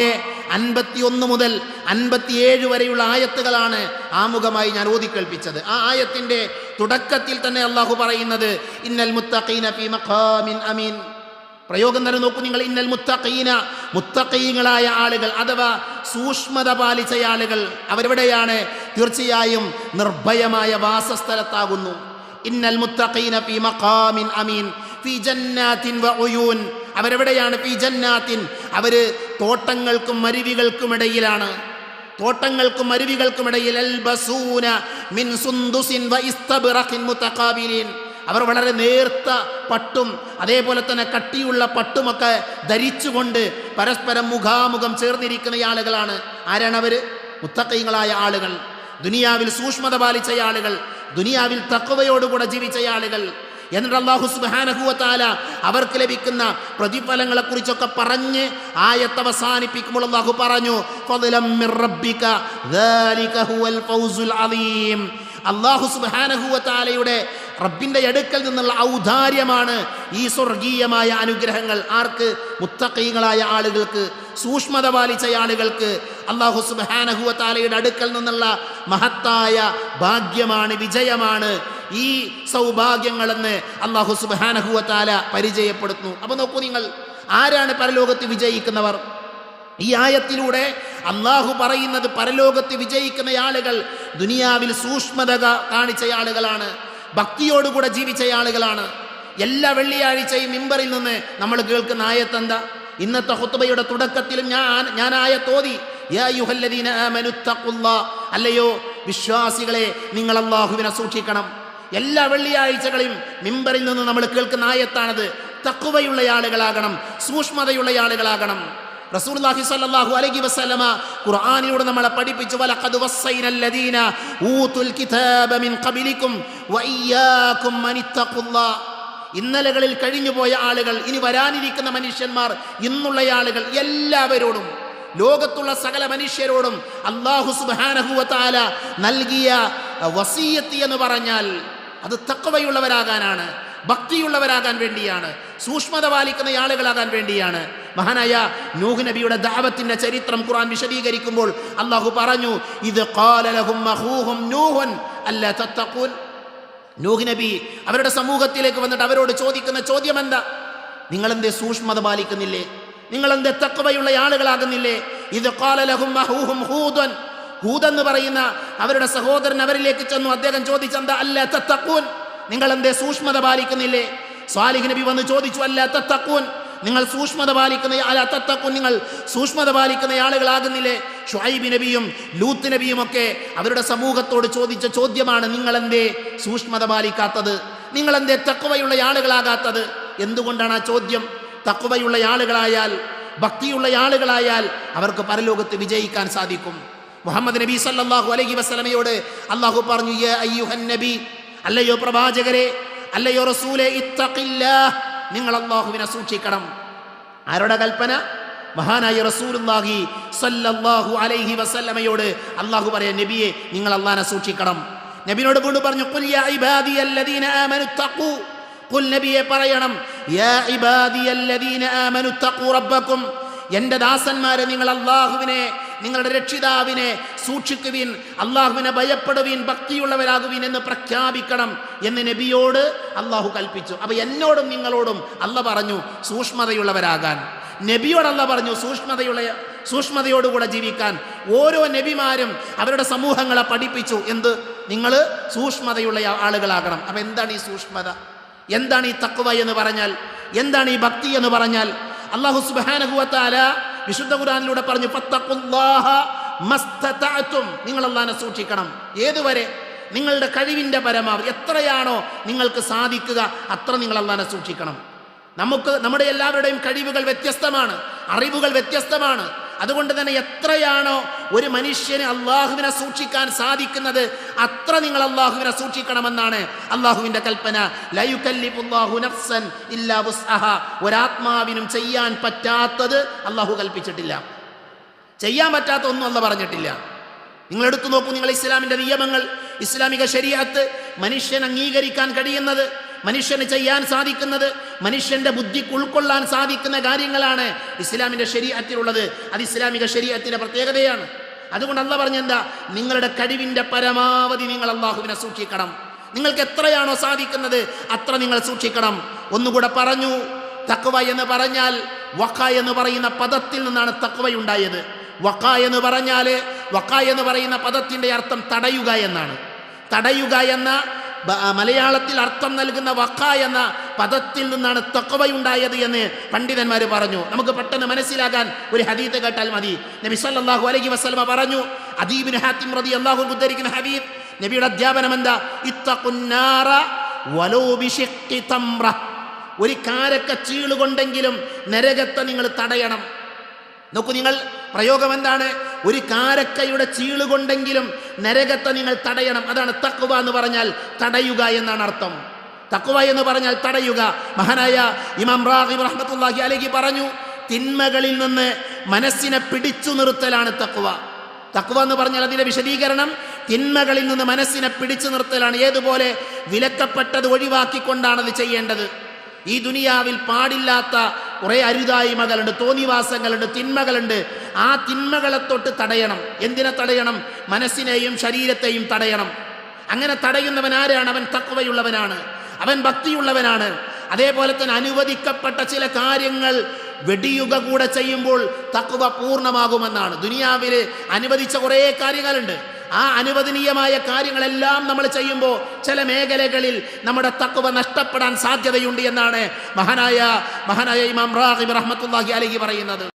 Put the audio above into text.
51 മുതൽ 57 വരെയുള്ള ആയത്തുകളാണ് ആമുഖമായി ഞാൻ ഓതിക്കേൾപ്പിച്ചത്. ആ ആയത്തിന്റെ തുടക്കത്തിൽ തന്നെ അള്ളാഹു പറയുന്നത് ഇന്നൽ മുത്തഖീന ഫീ മഖാമിൻ അമീൻ. പ്രയോഗം തന്നെ നോക്കൂ നിങ്ങൾ. ഇന്നൽ മുത്തഖീന, മുത്തഖീങ്ങളായ ആളുകൾ അഥവാ സൂക്ഷ്മത പാലിച്ച ആളുകൾ അവരെവിടെയാണ്? തീർച്ചയായും നിർഭയമായ വാസസ്ഥലത്താകുന്നു. ഇന്നൽ മുത്തഖീന ഫീ മഖാമിൻ അമീൻ ഫീ ജന്നാത്തിൻ വ ഉയൂൻ. അവരെവിടെയാണ്? ഫീ ജന്നാത്തിൻ, അവര് തോട്ടങ്ങൾക്കും അരുവികൾക്കുമിടയിലാണ്. തോട്ടങ്ങൾക്കും അരുവികൾക്കുമിടയിൽ. അൽബസൂന മിൻ സുന്ദുസിൻ വ ഇസ്തബ്റഖിൻ മുതഖാബിലീൻ. അവർ വളരെ നേർത്ത പട്ടും അതേപോലെ തന്നെ കട്ടിയുള്ള പട്ടുമൊക്കെ ധരിച്ചുകൊണ്ട് പരസ്പരം മുഖാമുഖം ചേർന്നിരിക്കുന്ന ആളുകളാണ്. ആരാണ് അവര്? മുത്തഖീങ്ങളായ ആളുകൾ, ദുനിയാവിൽ സൂക്ഷ്മത പാലിച്ച ആളുകൾ, ദുനിയാവിൽ തഖ്വയോടുകൂടെ ജീവിച്ച ആളുകൾ. എന്നിട്ട് അല്ലാഹു സുബ്ഹാനഹു വ തആല അവർക്ക് ലഭിക്കുന്ന പ്രതിഫലങ്ങളെ കുറിച്ചൊക്കെ പറഞ്ഞ് ആയത്ത് അവസാനിപ്പിക്കുമ്പോൾ അല്ലാഹു പറഞ്ഞു ഫളലം മിർ റബ്ബിക ദാലിക ഹുവൽ ഫൗസുൽ അലീം. അല്ലാഹു സുബ്ഹാനഹു വ തആലയുടെ റബ്ബിന്റെ അടുക്കൽ നിന്നുള്ള ഔദാര്യമാണ് ഈ സ്വർഗീയമായ അനുഗ്രഹങ്ങൾ. ആർക്ക്? മുത്തഖീങ്ങളായ ആളുകൾക്ക്, സൂക്ഷ്മത പാലിച്ച ആളുകൾക്ക് അല്ലാഹു സുബ്ഹാനഹു വ തആലയുടെ അടുക്കൽ നിന്നുള്ള മഹത്തായ ഭാഗ്യമാണ്, വിജയമാണ് ഈ സൗഭാഗ്യങ്ങളെന്ന് അല്ലാഹു സുബ്ഹാനഹു വ തആല പരിചയപ്പെടുത്തുന്നു. അപ്പൊ നോക്കൂ നിങ്ങൾ, ആരാണ് പരലോകത്ത് വിജയിക്കുന്നവർ? ഈ ആയത്തിലൂടെ അള്ളാഹു പറയുന്നത് പരലോകത്ത് വിജയിക്കുന്ന ആളുകൾ ദുനിയാവിൽ സൂക്ഷ്മത കാണിച്ച ആളുകളാണ്, ഭക്തിയോടുകൂടെ ജീവിച്ച ആളുകളാണ്. എല്ലാ മിമ്പറിൽ നിന്ന് നമ്മൾ കേൾക്കുന്ന ആയത്ത് എന്താ? ഇന്നത്തെ ഖുത്ബയുടെ തുടക്കത്തിലും ഞാൻ ആയത്ത് ഓതി, യാ അയ്യുഹല്ലദീന ആമനു തഖുല്ലാഹ്. അല്ലയോ വിശ്വാസികളെ, നിങ്ങൾ അല്ലാഹുവിനെ സൂക്ഷിക്കണം. എല്ലാ വെള്ളിയാഴ്ചകളിലും മിമ്പറിൽ നിന്ന് നമ്മൾ കേൾക്കുന്ന ആയത്താണത്. തഖ്വയുള്ള ആളുകളാകണം, സൂക്ഷ്മതയുള്ള ആളുകളാകണം. റസൂലുള്ളാഹി സ്വല്ലല്ലാഹു അലൈഹി വസല്ലമ ഖുർആനിലൂടെ നമ്മളെ പഠിപ്പിച്ചു, വലഖദ് വസ്സൈനല്ലദീന ഊതുൽ കിതാബ മിൻ ഖബലികും വഇയ്യാകും അനിത്തഖുല്ലാഹ്. ഇന്നലകളിൽ കഴിഞ്ഞുപോയ ആളുകൾ, ഇനി വരാനിരിക്കുന്ന മനുഷ്യന്മാർ, ഇന്നുള്ള ആളുകൾ, എല്ലാവരോടും, ലോകത്തുള്ള സകല മനുഷ്യരോടും അല്ലാഹു സുബ്ഹാനഹു വ തആല നൽകിയ വസിയ്യത്ത് എന്ന് പറഞ്ഞാൽ അത് തഖ്വയുള്ളവരാകാനാണ്, ഭക്തിയുള്ളവരാകാൻ വേണ്ടിയാണ്, സൂക്ഷ്മത പാലിക്കുന്ന ആളുകളാകാൻ വേണ്ടിയാണ്. മഹാനായ നൂഹ് നബിയുടെ ദഅവത്തിന്റെ ചരിത്രം ഖുർആൻ വിശദീകരിക്കുമ്പോൾ അല്ലാഹു പറഞ്ഞു, ഇത് ഖാല ലഹും അഖൂഹും നൂഹുൻ അല്ലാ തത്തഖൂൻ. നൂഹ് നബി അവരുടെ സമൂഹത്തിലേക്ക് വന്നിട്ട് അവരോട് ചോദിക്കുന്ന ചോദ്യം എന്താ? നിങ്ങളെന്തേ സൂക്ഷ്മത പാലിക്കുന്നില്ലേ? നിങ്ങളെന്തേ തഖ്വയുള്ള ആളുകളാകുന്നില്ലേ? ഇത് ഖാല ലഹും അഖൂഹും ഹൂദൻ. ഹൂദ് എന്ന് പറയുന്ന അവരുടെ സഹോദരൻ അവരിലേക്ക് ചെന്നു. അദ്ദേഹം ചോദിച്ചെന്താ? അല്ലാ തത്തഖൂൻ, നിങ്ങൾ എന്തേ സൂക്ഷ്മത പാലിക്കുന്നില്ലേ? സ്വാലിഹ് നബി വന്ന് ചോദിച്ചു, അല്ലാ തത്തഖൂൻ, നിങ്ങൾ സൂക്ഷ്മത പാലിക്കുന്ന, അല്ലാ തത്തഖൂൻ, നിങ്ങൾ സൂക്ഷ്മത പാലിക്കുന്ന ആളുകളാകുന്നില്ലേ? ശുഐബ് നബിയും ലൂത്ത് നബിയും ഒക്കെ അവരുടെ സമൂഹത്തോട് ചോദിച്ച ചോദ്യമാണ്, നിങ്ങൾ എന്തേ സൂക്ഷ്മത പാലിക്കാത്തത്? നിങ്ങൾ എന്തേ തഖ്വയുള്ള ആളുകളാകാത്തത്? എന്തുകൊണ്ടാണ് ആ ചോദ്യം? തഖ്വയുള്ള ആളുകളായാൽ, ഭക്തിയുള്ള ആളുകളായാൽ അവർക്ക് പരലോകത്ത് വിജയിക്കാൻ സാധിക്കും. മുഹമ്മദ് നബി സല്ലല്ലാഹു അലൈഹി വസല്ലമയോട് അല്ലാഹു പറഞ്ഞു, യാ അയ്യുഹൻ നബി, അല്ലയോ പ്രവാചകരെ, അല്ലയോ റസൂലേ, ഇത്തഖില്ലാഹ്, നിങ്ങൾ അല്ലാഹുവിനെ സൂക്ഷിക്കണം. ആരുടെ കൽപ്പന? മഹാനായ റസൂലുള്ളാഹി സല്ലല്ലാഹു അലൈഹി വസല്ലമയോട് അല്ലാഹു പറയാ, നബിയെ, നിങ്ങൾ അല്ലാഹുവിനെ സൂക്ഷിക്കണം. നബിയോട് കൊണ്ട് പറഞ്ഞു, ഖുൽ യാ ഇബാദിയല്ലദീന ആമനു തഖൂ. ഖുൽ, നബിയെ പറയണം, യാ ഇബാദിയല്ലദീന ആമനു തഖൂ റബ്ബക്കും, എൻ്റെ ദാസന്മാരെ, നിങ്ങൾ അല്ലാഹുവിനെ, നിങ്ങളുടെ രക്ഷിതാവിനെ സൂക്ഷിക്കുവിൻ, അള്ളാഹുവിനെ ഭയപ്പെടുവിൻ, ഭക്തിയുള്ളവരാകുവിൻ എന്ന് പ്രഖ്യാപിക്കണം എന്ന് നബിയോട് അള്ളാഹു കൽപ്പിച്ചു. അപ്പൊ എന്നോടും നിങ്ങളോടും അല്ല പറഞ്ഞു സൂക്ഷ്മതയുള്ളവരാകാൻ. നബിയോട് അല്ല പറഞ്ഞു സൂക്ഷ്മതയോടുകൂടെ ജീവിക്കാൻ. ഓരോ നബിമാരും അവരുടെ സമൂഹങ്ങളെ പഠിപ്പിച്ചു, എന്ത്? നിങ്ങൾ സൂക്ഷ്മതയുള്ള ആളുകളാകണം. അപ്പൊ എന്താണ് ഈ സൂക്ഷ്മത? എന്താണ് ഈ തഖ്വ എന്ന് പറഞ്ഞാൽ? എന്താണ് ഈ ഭക്തി എന്ന് പറഞ്ഞാൽ? അല്ലാഹു സുബ്ഹാനഹു വ തആല വിശുദ്ധ ഖുർആനിലൂടെ പറഞ്ഞു, ഫത്തഖുല്ലാഹ മസ്തതഅതും, നിങ്ങൾ അല്ലാഹുവിനെ സൂക്ഷിക്കണം. ഏതുവരെ? നിങ്ങളുടെ കഴിവിൻ്റെ പരമാവധി എത്രയാണോ നിങ്ങൾക്ക് സാധിക്കുക അത്ര നിങ്ങൾ അല്ലാഹുവിനെ സൂക്ഷിക്കണം. നമ്മുടെ എല്ലാവരുടെയും കഴിവുകൾ വ്യത്യസ്തമാണ്, അറിവുകൾ വ്യത്യസ്തമാണ്. അതുകൊണ്ട് തന്നെ എത്രയാണോ ഒരു മനുഷ്യന് അള്ളാഹുവിനെ സൂക്ഷിക്കാൻ സാധിക്കുന്നത് അത്ര നിങ്ങൾ അള്ളാഹുവിനെ സൂക്ഷിക്കണമെന്നാണ് അള്ളാഹുവിൻ്റെ കൽപ്പന. ലാ യുകല്ലിഫുല്ലാഹു നഫ്സൻ ഇല്ലാ വുസ്അഹാ. ഒരാത്മാവിനും ചെയ്യാൻ പറ്റാത്തത് അള്ളാഹു കൽപ്പിച്ചിട്ടില്ല, ചെയ്യാൻ പറ്റാത്ത ഒന്നും അള്ളാഹു പറഞ്ഞിട്ടില്ല. നിങ്ങൾ എടുത്തു നോക്കൂ, നിങ്ങൾ ഇസ്ലാമിൻ്റെ നിയമങ്ങൾ, ഇസ്ലാമിക ശരീഅത്ത്, മനുഷ്യൻ അംഗീകരിക്കാൻ കഴിയുന്നത് മനുഷ്യന് ചെയ്യാൻ സാധിക്കുന്നത്, മനുഷ്യന്റെ ബുദ്ധിക്ക് ഉൾക്കൊള്ളാൻ സാധിക്കുന്ന കാര്യങ്ങളാണ് ഇസ്ലാമിന്റെ ശരീഅത്തിലുള്ളത്. അത് ഇസ്ലാമിക ശരീഅത്തിന്റെ പ്രത്യേകതയാണ്. അതുകൊണ്ട് അല്ലാഹ് പറഞ്ഞെന്താ, നിങ്ങളുടെ കഴിവിന്റെ പരമാവധി നിങ്ങൾ അല്ലാഹുവിനെ സൂക്ഷിക്കണം. നിങ്ങൾക്ക് എത്രയാണോ സാധിക്കുന്നത് അത്ര നിങ്ങൾ സൂക്ഷിക്കണം. ഒന്നുകൂടെ പറഞ്ഞു, തഖ്വ എന്ന് പറഞ്ഞാൽ വഖ എന്ന് പറയുന്ന പദത്തിൽ നിന്നാണ് തഖ്വയുണ്ടായത്. വഖ എന്ന് പറയുന്ന പദത്തിന്റെ അർത്ഥം തടയുക എന്നാണ്. തടയുക എന്ന മലയാളത്തിൽ അർത്ഥം നൽകുന്ന വഖ എന്ന പദത്തിൽ നിന്നാണ് തഖ്വയുണ്ടായത് എന്ന് പണ്ഡിതന്മാർ പറഞ്ഞു. നമുക്ക് പെട്ടെന്ന് മനസ്സിലാകാൻ ഒരു ഹദീത്ത് കേട്ടാൽ മതി. നബി സല്ലല്ലാഹു അലൈഹി വസല്ലമ പറഞ്ഞു, അദീ ഇബ്നു ഹാത്തിം റളിയല്ലാഹു അൻഹു ഉദ്ധരിക്കുന്ന ഹദീത്ത്, നബിയുടെ അധ്യാപനം എന്താ? ഇത്തഖുന്നാറ വലൗ ബിശിഖ്ഖി തംറ. ഒരു കാരക്ക ചീളുകൊണ്ടെങ്കിലും നരകത്തെ നിങ്ങൾ തടയണം. നോക്കൂ, നിങ്ങൾ പ്രയോഗം എന്താണ്? ഒരു കാരക്കയുടെ ചീളുകൊണ്ടെങ്കിലും നരകത്തെ നിങ്ങൾ തടയണം. അതാണ് തഖ്വ എന്ന് പറഞ്ഞാൽ തടയുക എന്നാണ് അർത്ഥം. തഖ്വ എന്ന് പറഞ്ഞാൽ തടയുക. മഹാനായ ഇമാം റാഗിബ് റഹ്മത്തുള്ളാഹി അലൈഹി പറഞ്ഞു, തിന്മകളിൽ നിന്ന് മനസ്സിനെ പിടിച്ചു നിർത്തലാണ് തഖ്വ. തഖ്വ എന്ന് പറഞ്ഞാൽ അതിന്റെ വിശദീകരണം തിന്മകളിൽ നിന്ന് മനസ്സിനെ പിടിച്ചു നിർത്തലാണ്. ഏതുപോലെ? വിലക്കപ്പെട്ടത് ഒഴിവാക്കിക്കൊണ്ടാണ് അത് ചെയ്യേണ്ടത്. ഈ ദുനിയാവിൽ പാടില്ലാത്ത കുറേ അരുതായ്മകളുണ്ട്, തോന്നിവാസങ്ങളുണ്ട്, തിന്മകളുണ്ട്. ആ തിന്മകളെ തൊട്ട് തടയണം. എന്തിനെ തടയണം? മനസ്സിനെയും ശരീരത്തെയും തടയണം. അങ്ങനെ തടയുന്നവൻ ആരാണ്? അവൻ തഖ്വയുള്ളവനാണ്, അവൻ ഭക്തിയുള്ളവനാണ്. അതേപോലെ തന്നെ അനുവദിക്കപ്പെട്ട ചില കാര്യങ്ങൾ വെടിയുക കൂടെ ചെയ്യുമ്പോൾ തഖ്വ പൂർണ്ണമാകുമെന്നാണ്. ദുനിയാവിൽ അനുവദിച്ച കുറേ കാര്യങ്ങളുണ്ട്. ആ അനുവദനീയമായ കാര്യങ്ങളെല്ലാം നമ്മൾ ചെയ്യുമ്പോൾ ചില മേഖലകളിൽ നമ്മുടെ തഖ്വ നഷ്ടപ്പെടാൻ സാധ്യതയുണ്ട് എന്നാണ് മഹാനായ ഇമാം റാഗിബ് റഹ്മത്തുള്ളാഹി അലൈഹി പറയുന്നത്.